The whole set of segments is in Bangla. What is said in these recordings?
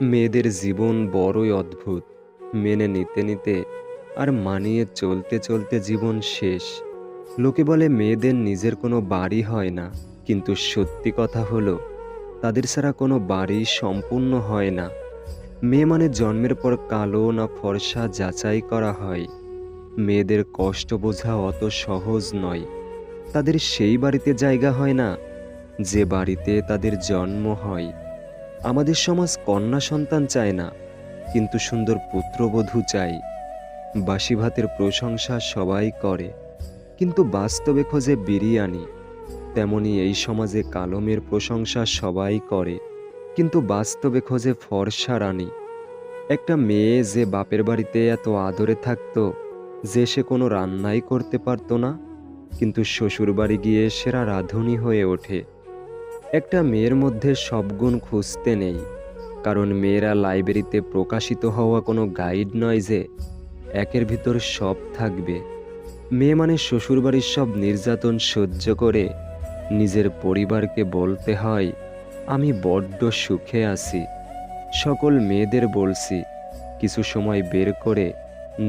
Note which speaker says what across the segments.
Speaker 1: মেয়েদের জীবন বড়ই অদ্ভুত। মেনে নিতে নিতে আর মানিয়ে চলতে চলতে জীবন শেষ। লোকে বলে মেয়েদের নিজের কোনো বাড়ি হয় না, কিন্তু সত্যি কথা হলো তাদের ছাড়া কোনো বাড়ি সম্পূর্ণ হয় না। মেয়ে মানে জন্মের পর কালো না ফর্সা যাচাই করা হয়। মেয়েদের কষ্ট বোঝা অত সহজ নয়। তাদের সেই বাড়িতে জায়গা হয় না যে বাড়িতে তাদের জন্ম হয়। আমাদের সমাজ কন্যা সন্তান চায় না, কিন্তু সুন্দর পুত্রবধূ চাই। বাসি ভাতের প্রশংসা সবাই করে, কিন্তু বাস্তবে খোঁজে বিরিয়ানি। তেমনি এই সমাজে কালো মেয়ের প্রশংসা সবাই করে, কিন্তু বাস্তবে খোঁজে ফর্সা রানী। একটা মেয়ে যে বাপের বাড়িতে এত আদরে থাকতো যে সে কোনো রান্নাই করতে পারতো না, কিন্তু শ্বশুর বাড়ি গিয়ে সেরা রাঁধুনি হয়ে ওঠে। একটা মেয়ের মধ্যে সব গুণ খুঁজতে নেই, কারণ মেয়েরা লাইব্রেরিতে প্রকাশিত হওয়া কোনো গাইড নয় যে একের ভিতর সব থাকবে। মেয়ে মানে শ্বশুরবাড়ির সব নির্যাতন সহ্য করে নিজের পরিবারকে বলতে হয়, আমি বড্ড সুখে আছি। সকল মেয়েদের বলছি, কিছু সময় বের করে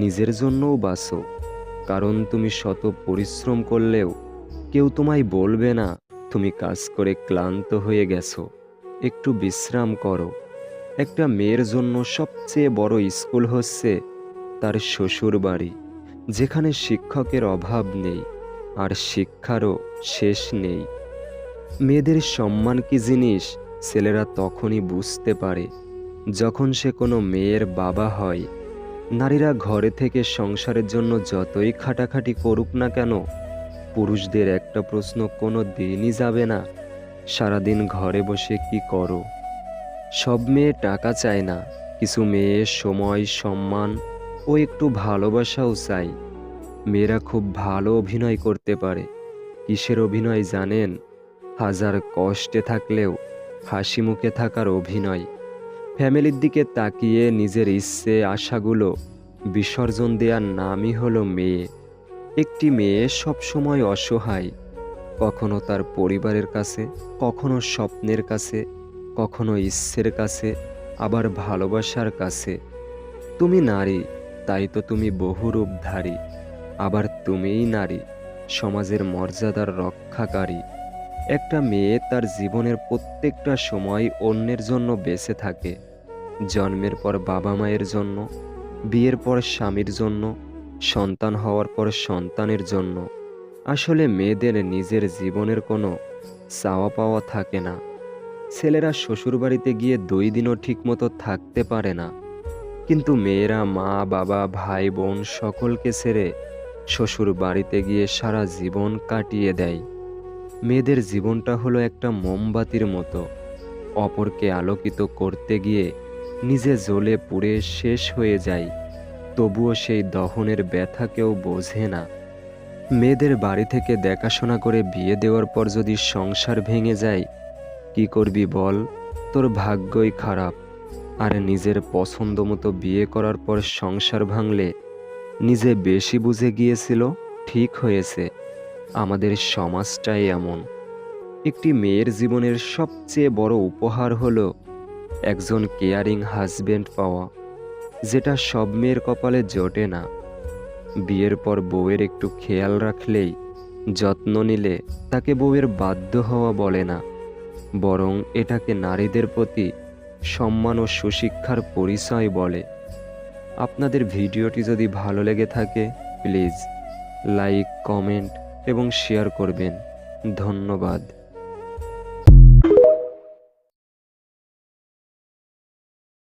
Speaker 1: নিজের জন্যও বাঁচো, কারণ তুমি শত পরিশ্রম করলেও কেউ তোমায় বলবে না তুমি কাজ করে ক্লান্ত হয়ে গেছো, একটু বিশ্রাম করো। একটা মেয়ের জন্য সবচেয়ে বড় স্কুল হচ্ছে তার শ্বশুর বাড়ি, যেখানে শিক্ষকের অভাব নেই আর শিক্ষারও শেষ নেই। মেয়েদের সম্মান কি জিনিস ছেলেরা তখনই বুঝতে পারে যখন সে কোনো মেয়ের বাবা হয়। নারীরা ঘরে থেকে সংসারের জন্য যতই খাটাখাটি করুক না কেন, পুরুষদের একটা প্রশ্ন কোনো দিনই যাবে না, সারাদিন ঘরে বসে কি করো। সব মেয়ে টাকা চায় না, কিছু মেয়ে সময়, সম্মান ও একটু ভালোবাসাও চায়। মেয়েরা খুব ভালো অভিনয় করতে পারে। কিসের অভিনয় জানেন? হাজার কষ্টে থাকলেও হাসি মুখে থাকার অভিনয়। ফ্যামিলির দিকে তাকিয়ে নিজের ইচ্ছে আশাগুলো বিসর্জন দেওয়ার নামই হলো মেয়ে। একটি মেয়ে সবসময় অসহায়, কখনো তার পরিবারের কাছে, কখনো স্বপ্নের কাছে, কখনো ইচ্ছের কাছে, আবার ভালোবাসার কাছে। তুমি নারী, তাই তো তুমি বহুরূপধারী। আবার তুমিই নারী, সমাজের মর্যাদার রক্ষাকারী। একটা মেয়ে তার জীবনের প্রত্যেকটা সময় অন্যের জন্য বেঁচে থাকে। জন্মের পর বাবা মায়ের জন্য, বিয়ের পর স্বামীর জন্য, সন্তান হওয়ার পর সন্তানের জন্য। আসলে মেয়েদের নিজের জীবনের কোনো চাওয়া পাওয়া থাকে না। ছেলেরা শ্বশুরবাড়িতে গিয়ে 2 দিনও ঠিকমতো থাকতে পারে না, কিন্তু মেয়েরা মা বাবা ভাই বোন সকলকে ছেড়ে শ্বশুর বাড়িতে গিয়ে সারা জীবন কাটিয়ে দেয়। মেয়েদের জীবনটা হলো একটা মোমবাতির মতো, অপরকে আলোকিত করতে গিয়ে নিজে জ্বলে পুড়ে শেষ হয়ে যায়, তবুও সেই দহনের ব্যথা কেউ বোঝে না। মেয়েদের বাড়ি থেকে দেখাশোনা করে বিয়ে দেওয়ার পর যদি সংসার ভেঙে যায়, কি করবি বল? তোর ভাগ্যই খারাপ। আর নিজের পছন্দ মতো বিয়ে করার পর সংসার ভাঙলে নিজে বেশি বুঝে গিয়েছিল, ঠিক হয়েছে। আমাদের সমাজটাই এমন। একটি মেয়ের জীবনের সবচেয়ে বড় উপহার হলো একজন কেয়ারিং হাজবেন্ড পাওয়া, যেটা সব মেয়ের কপালে জোটে না। বিয়ের পর বউয়ের একটু খেয়াল রাখলেই, যত্ন নিলে তাকে বউয়ের বাধ্য হওয়া বলে না, বরং এটাকে নারীদের প্রতি সম্মান ও সুশিক্ষার পরিচয় বলে। আপনাদের ভিডিওটি যদি ভালো লেগে থাকে, প্লিজ লাইক, কমেন্ট এবং শেয়ার করবেন। ধন্যবাদ।